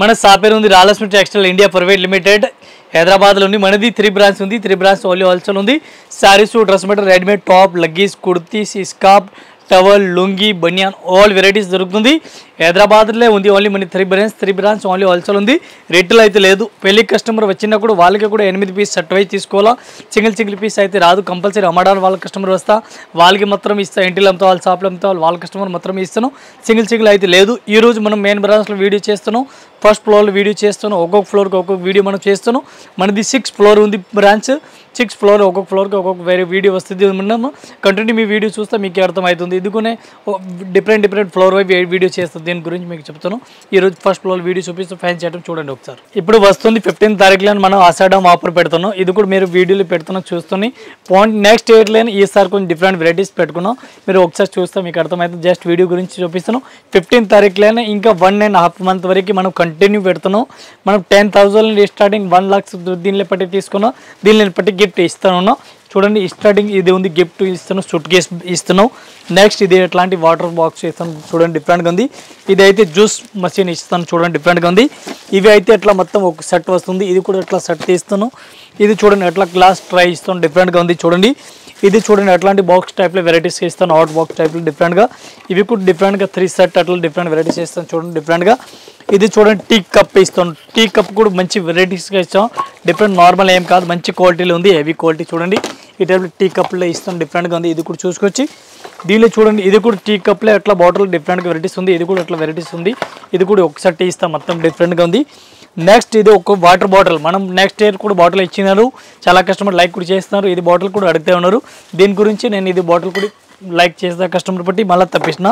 మన షాప్ పేరు ఉంది Rayalaseema textile India private limited, హైదరాబాద్లో ఉంది. మనది 3 బ్రాంచ్ ఉంది. 3 బ్రాంచ్ ఓన్లీ హోల్సేల్ ఉంది. Saris, dress material, readymade top, leggings, kurtis, scarf, towel, lungi, బనియాన్ ఆల్ వెరైటీస్ దొరుకుతుంది. హైదరాబాద్లో ఉంది ఓన్లీ మన 3 బ్రాంచ్ ఓన్లీ హోల్సేల్ ఉంది. రేట్లు అయితే లేదు. పెళ్లి కస్టమర్ వచ్చినప్పుడు వాళ్ళకి కూడా 8 పీస్ సెట్ వైజ్ తీసుకోవాలా. సింగిల్ పీస్ అయితే రాదు. కంపల్సరీ అమ్మడానికి వాళ్ళ కస్టమర్ వస్తా వాళ్ళకి మాత్రం ఇస్తా. ఇంటిలో అమ్ముతా వాళ్ళ షాప్లో అమ్ముతా వాళ్ళ కస్టమర్ మాత్రం ఇస్తాను. సింగిల్ అయితే లేదు. ఈరోజు మనం మెయిన్ బ్రాంచ్లో వీడియో చేస్తున్నాం. ఫస్ట్ ఫ్లోర్లో వీడియో చేస్తున్నాం. ఒక్కొక్క ఫ్లోర్కి ఒక్కొక్క వీడియో మనం చేస్తున్నాం. మనది 6 ఫ్లోర్ ఉంది బ్రాంచ్. 6 ఫ్లోర్ ఒక్కొక్క ఫ్లోర్కి ఒక్కొక్క వేరే వీడియో వస్తుంది. మనం కంటిన్యూ మీ వీడియో చూస్తే మీకు అర్థమవుతుంది. ఎందుకనే డిఫరెంట్ ఫ్లోర్ వైపు వీడియో చేస్తుంది. దీని గురించి మీకు చెప్తాను. ఈరోజు ఫస్ట్ ఫ్లోర్ వీడియో చూపిస్తూ ఫ్యాన్సీ ఐటమ్ చూడండి ఒకసారి. ఇప్పుడు వస్తుంది 15th తారీఖులో మనం ఆషాఢం ఆఫర్ పెడుతున్నాం. ఇది కూడా మీరు వీడియోలు పెడుతున్నాం చూస్తుంది. నెక్స్ట్ ఇయర్లో ఈసారి కొంచెం డిఫరెంట్ వెరైటీస్ పెట్టుకున్నాం. మీరు ఒకసారి చూస్తే మీకు అర్థమవుతుంది. జస్ట్ వీడియో గురించి చూపిస్తున్నాం. 15th తారీఖులోనే ఇంకా 1.5 month వరకు మనం కంటిన్యూ పెడుతున్నాం. మనం 10,000 స్టార్టింగ్ 1 lakhs దీనిలో పట్టి తీసుకున్నాం. దీనిలో పట్టి గిఫ్ట్ ఇస్తాను. చూడండి స్టార్టింగ్ ఇది ఉంది. గిఫ్ట్ ఇస్తాను. సూట్ కేస్ ఇస్తున్నాం. నెక్స్ట్ ఇది ఎట్లాంటి వాటర్ బాక్స్ ఇస్తాను. చూడండి డిఫరెంట్గా ఉంది. ఇది అయితే జ్యూస్ మషిన్ ఇస్తాను. చూడండి డిఫరెంట్గా ఉంది. ఇవి అయితే ఎట్లా మొత్తం ఒక సెట్ వస్తుంది. ఇది కూడా ఎట్లా సెట్ తీస్తాను. ఇది చూడండి ఎట్లా గ్లాస్ ట్రై ఇస్తాను. డిఫరెంట్గా ఉంది. చూడండి ఇది చూడండి ఎట్లాంటి బాక్స్ టైప్లో వెరైటీస్ ఇస్తాను. హాట్ బాక్స్ టైప్లో డిఫరెంట్గా. ఇవి కూడా డిఫరెంట్గా 3 సెట్ అట్లా డిఫరెంట్ వెరైటీస్ ఇస్తాను. చూడండి డిఫరెంట్గా. ఇది చూడండి టీ కప్ ఇస్తాను. టీ కప్ కూడా మంచి వెరైటీస్గా ఇస్తాం. డిఫరెంట్ నార్మల్ ఏం కాదు. మంచి క్వాలిటీలో ఉంది. హెవీ క్వాలిటీ చూడండి. ఈ టైప్లో టీ కప్లో ఇస్తాను. డిఫరెంట్గా ఉంది. ఇది కూడా చూసుకొచ్చి దీనిలో చూడండి. ఇది కూడా టీ కప్లో ఎట్లా బాటిల్ డిఫరెంట్గా వెరైటీస్ ఉంది. ఇది కూడా ఎట్లా వెరైటీస్ ఉంది. ఇది కూడా ఒకసారి టీ ఇస్తాం. మొత్తం డిఫరెంట్గా ఉంది. నెక్స్ట్ ఇది ఒక వాటర్ బాటిల్. మనం నెక్స్ట్ ఇయర్ కూడా బాటిల్ ఇచ్చినారు. చాలా కస్టమర్ లైక్ కూడా చేస్తున్నారు. ఇది బాటిల్ కూడా అడుగుతూ ఉన్నారు. దీని గురించి నేను ఇది బాటిల్ కూడా లైక్ చేస్తా కస్టమర్ బట్టి మళ్ళీ తప్పించిన.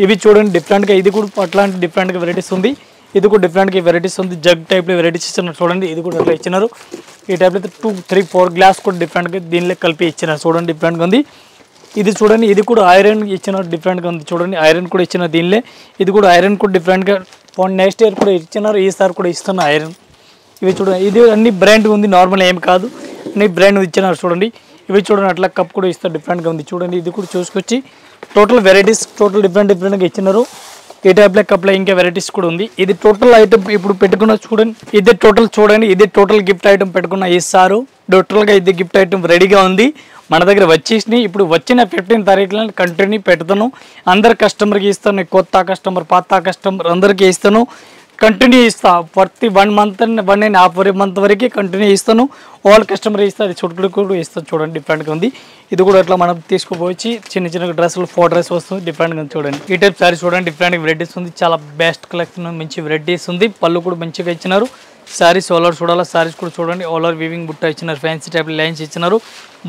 ఇవి చూడండి డిఫరెంట్గా. ఇది కూడా అట్లాంటి డిఫరెంట్గా వెరైటీస్ ఉంది. ఇది కూడా డిఫరెంట్గా వెరైటీస్ ఉంది. జగ్ టైప్లో వెరైటీస్ ఇస్తున్నారు. చూడండి ఇది కూడా అట్లా ఇచ్చినారు. ఈ టైప్లో 2, 3, 4 గ్లాస్ కూడా డిఫరెంట్గా దీనిలో కలిపి ఇచ్చినారు. చూడండి డిఫరెంట్గా ఉంది. ఇది చూడండి ఇది కూడా ఐరన్ ఇచ్చిన డిఫరెంట్గా ఉంది. చూడండి ఐరన్ కూడా ఇచ్చిన దీనిలో. ఇది కూడా ఐరన్ కూడా డిఫరెంట్గా నెక్స్ట్ ఇయర్ కూడా ఇచ్చినారు. ఈసారి కూడా ఇస్తున్న ఐరన్. ఇవి చూడండి ఇది అన్ని బ్రాండ్ ఉంది. నార్మల్ ఏం కాదు. అన్ని బ్రాండ్ ఇచ్చినారు. చూడండి ఇవి చూడండి అట్లా కప్ కూడా ఇస్తారు. డిఫరెంట్గా ఉంది. చూడండి ఇది కూడా చూసుకొచ్చి టోటల్ వెరైటీస్ టోటల్ డిఫరెంట్గా ఇచ్చినారు. ఈ టైప్లో కప్లో ఇంకా వెరైటీస్ కూడా ఉంది. ఇది టోటల్ ఐటమ్ ఇప్పుడు పెట్టుకున్న చూడండి. ఇది టోటల్ చూడండి. ఇది టోటల్ గిఫ్ట్ ఐటమ్ పెట్టుకున్న ఇస్తారు. టోటల్గా ఇది గిఫ్ట్ ఐటమ్ రెడీగా ఉంది. మన దగ్గర వచ్చేసి ఇప్పుడు వచ్చిన 15th తారీఖులో కంటిన్యూ పెడతాను. అందరు కస్టమర్కి ఇస్తాను. కొత్త కస్టమర్ పాత కస్టమర్ అందరికీ ఇస్తాను. కంటిన్యూ ఇస్తా. ప్రతి 1 month 1.5 month వరకు కంటిన్యూ ఇస్తాను. ఆల్ కస్టమర్ ఇస్తారు. అది చుట్టుకు కూడా ఇస్తాను. చూడండి డిఫరెంట్గా ఉంది. ఇది కూడా అట్లా మనం తీసుకుపోయి చిన్న డ్రెస్సులు 4 డ్రెస్ వస్తుంది. డిఫరెంట్గా ఉంది. చూడండి ఈ టైప్ సారీ చూడండి. డిఫరెంట్ వెరైటీస్ ఉంది. చాలా బెస్ట్ కలెక్షన్ మంచి వెరైటీస్ ఉంది. పళ్ళు కూడా మంచిగా ఇచ్చినారు. సారీస్ ఆల్ ఓవర్ చూడాలి. సారీస్ కూడా చూడండి ఆల్ ఓవర్ వీవింగ్ బుట్ట ఇచ్చినారు. ఫ్యాన్సీ టైప్ లైన్స్ ఇచ్చినారు.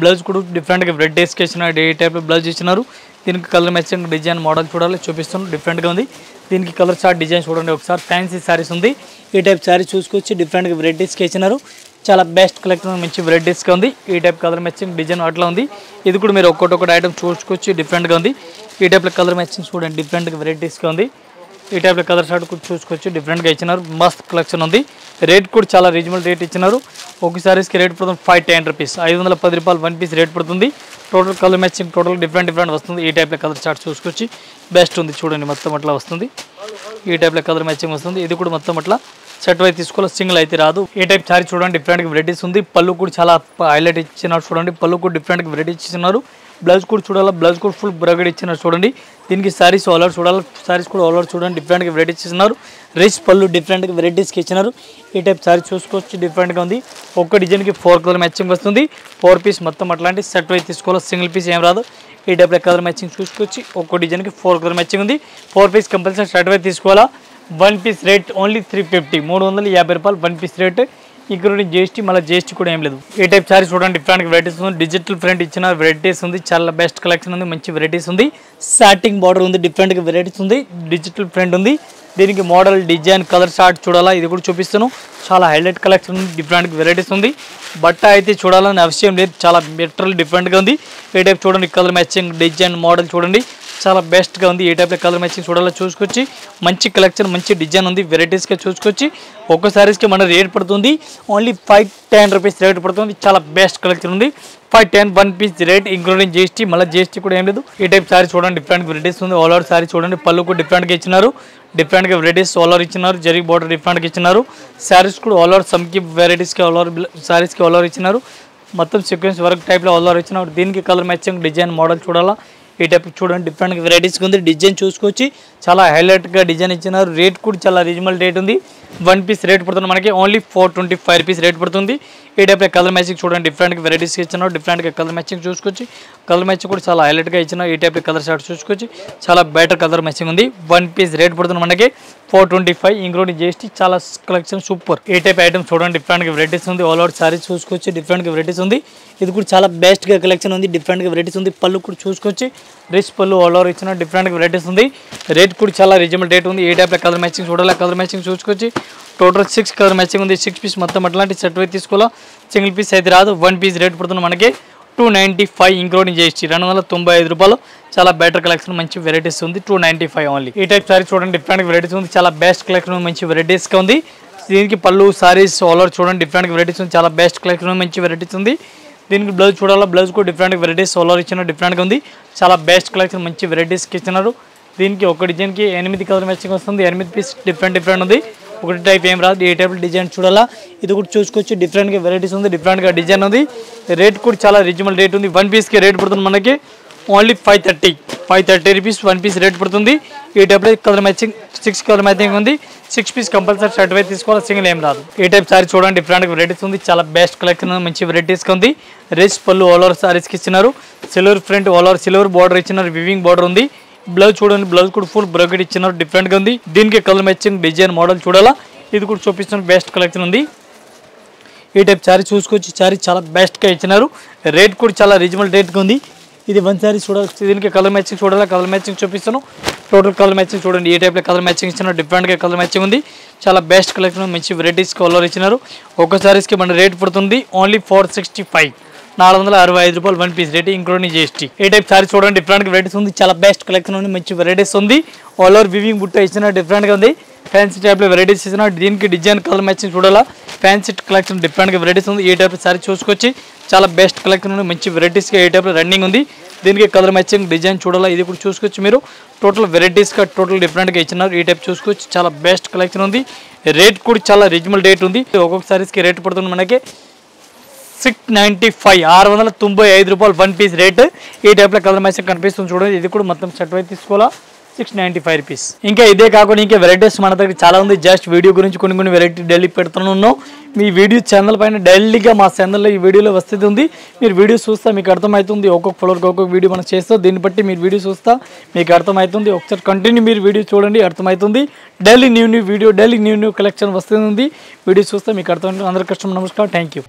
బ్లౌజ్ కూడా డిఫరెంట్గా వెరైటీస్కి ఇచ్చినారు. ఏ టైప్లో బ్లౌజ్ ఇచ్చినారు. దీనికి కలర్ మ్యాచింగ్ డిజైన్ మోడల్ చూడాలి. చూపిస్తున్నాను. డిఫరెంట్గా ఉంది. దీనికి కలర్ చార్ట్ డిజైన్ చూడండి ఒకసారి. ఫ్యాన్సీ సారీస్ ఉంది. ఈ టైప్ సారీస్ చూసుకొచ్చి డిఫరెంట్గా వెరైటీస్కి ఇచ్చినారు. చాలా బెస్ట్ కలెక్షన్ మంచి వెరైటీస్గా ఉంది. ఈ టైప్ కలర్ మ్యాచింగ్ డిజైన్ అట్లా ఉంది. ఇది కూడా మీరు ఒక్కొక్కటి ఐటమ్ చూసుకొచ్చి డిఫరెంట్గా ఉంది. ఈ టైప్లో కలర్ మ్యాచింగ్ చూడండి డిఫరెంట్గా వెరైటీస్గా ఉంది. ఈ టైప్లో కలర్ షార్ట్ కూడా చూసుకొచ్చి డిఫరెంట్గా ఇచ్చినారు. మస్త్ కలెక్షన్ ఉంది. రేట్ కూడా చాలా రీజనబుల్ రేట్ ఇచ్చినారు. ఒక సారీస్కి రేట్ పడుతుంది 510 రూపీస్. 510 రూపాయలు 1 పీస్ రేట్ పడుతుంది. Total colour matching total different వస్తుంది. ఈ టైప్లో కలర్ చార్ట్ చూసుకొచ్చి బెస్ట్ ఉంది. చూడండి మొత్తం అట్లా వస్తుంది. ఈ టైప్లో కలర్ మ్యాచింగ్ వస్తుంది. ఇది కూడా మొత్తం అట్లా సెట్ వైజ్ తీసుకోవాలి. సింగిల్ అయితే రాదు. ఈ టైప్ సారీ చూడండి డిఫరెంట్గా వెరైటీస్ ఉంది. పళ్ళు కూడా చాలా హైలైట్ ఇచ్చినారు. చూడండి పళ్ళు కూడా డిఫరెంట్గా వెరైటీస్ ఇచ్చినారు. బ్లౌజ్ కూడా చూడాలి. బ్లౌజ్ కూడా ఫుల్ బ్రగడ్ ఇచ్చినారు. చూడండి దీనికి సారీస్ ఆల్ ఓవర్ చూడాలి. సారీస్ కూడా ఆల్ ఓవర్ చూడండి డిఫరెంట్గా వెరైటీస్ ఇచ్చినారు. రిచ్ పళ్ళు డిఫరెంట్గా వెరైటీస్కి ఇచ్చినారు. ఈ టైప్ సారీ చూసుకోవచ్చు డిఫరెంట్గా ఉంది. ఒక్క డిజైన్కి 4 కలర్ మ్యాచింగ్ వస్తుంది. 4 పీస్ మొత్తం అట్లాంటి సెట్ వైజ్ తీసుకోవాలి. సింగిల్ పీస్ ఏం రాదు. ఈ టైప్లో కలర్ మ్యాచింగ్ చూసుకొచ్చి ఒక్క డిజైన్కి 4 కలర్ మ్యాచింగ్ ఉంది. 4 పీస్ కంపల్సరీ సెట్ వైజ్ తీసుకోవాలా. 1 పీస్ రేట్ ఓన్లీ 350 350 రూపాయలు 1 పీస్ రేట్. ఇక్కడ జిఎస్టీ మళ్ళీ జిఎస్టీ కూడా ఏం లేదు. ఈ టైప్ సారీ చూడండి డిఫరెంట్ వెరైటీస్ ఉంది. డిజిటల్ ప్రింట్ ఇచ్చిన వెరైటీస్ ఉంది. చాలా బెస్ట్ కలెక్షన్ ఉంది. మంచి వెరైటీస్ ఉంది. సాటింగ్ బార్డర్ ఉంది. డిఫరెంట్గా వెరైటీస్ ఉంది. డిజిటల్ ప్రింట్ ఉంది. దీనికి మోడల్ డిజైన్ కలర్ చార్ట్ చూడాలా. ఇది కూడా చూపిస్తాను. చాలా హైలైట్ కలెక్షన్ ఉంది. డిఫరెంట్ వెరైటీస్ ఉంది. బట్ట అయితే చూడాలని అవసరం లేదు. చాలా మెటీరియల్ డిఫరెంట్గా ఉంది. ఈ టైప్ చూడండి కలర్ మ్యాచింగ్ డిజైన్ మోడల్ చూడండి చాలా బెస్ట్గా ఉంది. ఈ టైప్లో కలర్ మ్యాచింగ్ చూడాలో చూసుకొచ్చి మంచి కలెక్షన్ మంచి డిజైన్ ఉంది. వెరైటీస్గా చూసుకొచ్చి ఒక్క సారీస్కి మన రేట్ పడుతుంది ఓన్లీ 510 రూపీస్ రేట్ పడుతుంది. చాలా బెస్ట్ కలెక్షన్ ఉంది. 510 1 పీస్ రేట్ ఇంక్లూడింగ్ జిఎస్టీ. మళ్ళీ జిఎస్టీ కూడా ఏం లేదు. ఈ టైప్ సారీ చూడండి డిఫరెంట్ వెరైటీస్ ఉంది. ఆల్ ఓవర్ సారీ చూడండి పళ్ళు కూడా డిఫరెంట్గా ఇచ్చినారు. డిఫరెంట్గా వెరైటీస్ ఆల్ ఓవర్ ఇచ్చినారు. జరీ బార్డర్ డిఫరెంట్గా ఇచ్చినారు. శారీస్ కూడా ఆల్ ఓవర్ సమ్కి వెరైటీస్కి ఆల్ ఓవర్ శారీస్కి ఆల్ ఓవర్ ఇచ్చినారు. మొత్తం సీక్వెన్స్ వర్క్ టైప్లో ఆల్ ఓవర్ ఇచ్చినారు. దీనికి కలర్ మ్యాచింగ్ డిజైన్ మోడల్ చూడాలా. ఈ టైప్ చూడండి డిఫరెంట్గా వెరైటీస్గా ఉంది. డిజైన్ చూసుకొచ్చి చాలా హైలైట్గా డిజైన్ ఇచ్చినారు. రేట్ కూడా చాలా రీజనబుల్ రేట్ ఉంది. 1 పీస్ రేట్ పడుతుంది మనకి ఓన్లీ 425 రూపీస్ రేట్ పడుతుంది. ఈ టైప్లో కలర్ మ్యాచింగ్ చూడండి డిఫరెంట్గా వెరైటీస్గా ఇచ్చినారు. డిఫరెంట్గా కలర్ మ్యాచింగ్ చూసుకొచ్చి కలర్ మ్యాచింగ్ కూడా చాలా హైలైట్గా ఇచ్చినారు. ఈ టైప్లో కలర్ షార్ట్ చూసుకొచ్చి చాలా బెటర్ కలర్ మ్యాచింగ్ ఉంది. 1 పీస్ రేట్ పడుతుంది మనకి 425 ఇంక్లూడింగ్ జీఎస్టీ. చాలా కలెక్షన్ సూపర్. ఈ టైప్ ఐటమ్ చూడండి డిఫరెంట్గా వెరైటీస్ ఉంది. ఆల్ ఓవర్ సారీస్ చూసుకొచ్చి డిఫరెంట్గా వెరైటీస్ ఉంది. ఇది కూడా చాలా బెస్ట్గా కలెక్షన్ ఉంది. డిఫరెంట్గా వెరైటీస్ ఉంది. పళ్ళు కూడా చూసుకొచ్చి రిచ్ పళ్ళు ఆల్ ఓవర్ ఇచ్చిన డిఫరెంట్గా వెరైటీస్ ఉంది. రేట్ కూడా చాలా రీజనబుల్ రేట్ ఉంది. ఈ టైప్లో కలర్ మ్యాచింగ్ చూడాలి. కలర్ మ్యాచింగ్ చూసుకొచ్చి టోటల్ 6 కలర్ మ్యాచింగ్ ఉంది. 6 పీస్ మొత్తం అట్లాంటి సెట్ అయితే తీసుకోవాలా. సింగిల్ పీస్ అయితే రాదు. 1 పీస్ రేట్ పడుతుంది మనకి 295 ఇంక్లూడింగ్ జీఎస్టీ 295 రూపాయలు. చాలా బెటర్ కలెక్షన్ మంచి వెరైటీస్ ఉంది. 295 ఓన్లీ. ఈ టైప్ సారీ చూడండి డిఫరెంట్ వెరైటీస్ ఉంది. చాలా బెస్ట్ కలెక్షన్ మంచి వెరైటీస్గా ఉంది. దీనికి పళ్ళు సారీస్ ఆల్ ఓవర్ చూడండి డిఫరెంట్ వెరైటీస్ ఉంది. చాలా బెస్ట్ కలెక్షన్ మంచి వెరైటీస్ ఉంది. దీనికి బ్లౌజ్ చూడాలా. బ్లౌజ్ కూడా డిఫరెంట్ వెరైటీస్ ఆల్ ఓవర్ ఇచ్చిన డిఫరెంట్గా ఉంది. చాలా బెస్ట్ కలెక్షన్ మంచి వెరైటీస్కి ఇచ్చినారు. దీనికి ఒక డిజైన్కి 8 కలర్ మ్యాచింగ్ వస్తుంది. 8 పీస్ డిఫరెంట్ ఉంది. ఒకటి టైప్ ఏం రాదు. ఏ టైప్ డిజైన్ చూడాలా. ఇది కూడా చూసుకొచ్చి డిఫరెంట్గా వెరైటీస్ ఉంది. డిఫరెంట్గా డిజైన్ ఉంది. రేట్ కూడా చాలా రీజనబుల్ రేట్ ఉంది. 1 పీస్కి రేట్ పడుతుంది మనకి ఓన్లీ 530 రూపీస్ 1 పీస్ రేట్ పడుతుంది. ఈ టైప్లో కలర్ మ్యాచింగ్ 6 కలర్ మ్యాచింగ్ ఉంది. 6 పీస్ కంపల్సరీ షర్ట్ అయితే తీసుకోవాలి. సింగిల్ ఏం రాదు. ఈ టైప్ సారీ చూడండి డిఫరెంట్ వెరైటీస్ ఉంది. చాలా బెస్ట్ కలెక్షన్ మంచి వెరైటీస్గా ఉంది. రిచ్ పళ్ళు ఆల్ ఓవర్ సారీస్కి ఇచ్చినారు. Silver front all over silver border ఇచ్చినారు. వివింగ్ బార్డర్ ఉంది. బ్లౌజ్ చూడండి. బ్లౌజ్ కూడా ఫుల్ బ్రోకెట్ ఇచ్చినారు. డిఫరెంట్గా ఉంది. దీనికి కలర్ మ్యాచింగ్ డిజైన్ మోడల్ చూడాలా. ఇది కూడా చూపిస్తున్న బెస్ట్ కలెక్షన్ ఉంది. ఈ టైప్ సారీ చూసుకొచ్చి సారీ చాలా బెస్ట్గా ఇచ్చినారు. రేట్ కూడా చాలా రీజనబుల్ రేట్గా ఉంది. ఇది 1 సారీ చూడాలి. దీనికి కలర్ మ్యాచింగ్ చూడాలా. కలర్ మ్యాచింగ్ చూపిస్తాను. టోటల్ కలర్ మ్యాచింగ్ చూడండి. ఈ టైప్లో కలర్ మ్యాచింగ్ ఇచ్చినారు. డిఫరెంట్గా కలర్ మ్యాచింగ్ ఉంది. చాలా బెస్ట్ కలెక్షన్ మంచి వెరైటీస్ కలర్ ఇచ్చినారు. ఒక సారీస్కి మన రేట్ పడుతుంది ఓన్లీ 465 465 రూపాయలు 1 పీస్ రేట్ ఇంక్లూడింగ్ జీఎస్టీ. ఈ టైప్ సారీ చూడండి డిఫరెంట్ వెరైటీస్ ఉంది. చాలా బెస్ట్ కలెక్షన్ ఉంది. మంచి వెరైటీస్ ఉంది. ఆల్ ఓవర్ వివింగ్ బుట్ట ఇచ్చిన డిఫరెంట్గా ఉంది. ఫ్యాన్సీ టైప్లో వెరైటీస్ ఇచ్చిన. దీనికి డిజైన్ కలర్ మ్యాచింగ్ చూడాలా. ఫ్యాన్సీ కలెక్షన్ డిఫరెంట్గా వెరైటీస్ ఉంది. ఈ టైప్ సారీ చూసుకొచ్చి చాలా బెస్ట్ కలెక్షన్ ఉంది. మంచి వెరైటీస్గా ఈ టైప్లో రన్నింగ్ ఉంది. దీనికి కలర్ మ్యాచింగ్ డిజైన్ చూడాలా. ఇది కూడా చూసుకొచ్చి మీరు టోటల్ వెరైటీస్గా టోటల్ డిఫరెంట్గా ఇచ్చినారు. ఈ టైప్ చూసుకొచ్చి చాలా బెస్ట్ కలెక్షన్ ఉంది. రేట్ కూడా చాలా రీజనబుల్ రేట్ ఉంది. ఒక్కొక్క సారీస్కి రేట్ పడుతుంది మనకి 695 695 రూపాయలు 1 పీస్ రేట్. ఈ టైప్లో కలర్ మ్యాచింగ్ కనిపిస్తుంది చూడండి. ఇది కూడా మొత్తం సెట్ అయితే తీసుకోవాలా. 695 రూపీస్. ఇంకా ఇదే కాకుండా ఇంకా వెరైటీస్ మన దగ్గర చాలా ఉంది. జస్ట్ వీడియో గురించి కొన్ని వెరైటీ డైలీ పెడుతున్నాను. మీ వీడియో ఛానల్ పైన డైలీగా మా ఛానల్లో ఈ వీడియోలో వస్తుంది. మీరు వీడియో చూస్తా మీకు అర్థమవుతుంది. ఒక్కొక్క ఫ్లోర్కి ఒక్కొక్క వీడియో మనం చేస్తాం. దీన్ని బట్టి మీరు వీడియో చూస్తా మీకు అర్థమవుతుంది. ఒకసారి కంటిన్యూ మీరు వీడియో చూడండి అర్థమవుతుంది. Daily new video daily new collection వస్తుంది. వీడియో చూస్తే మీకు అర్థమవుతుంది. అందరికీ కస్టమర్ నమస్కారం. Thank you.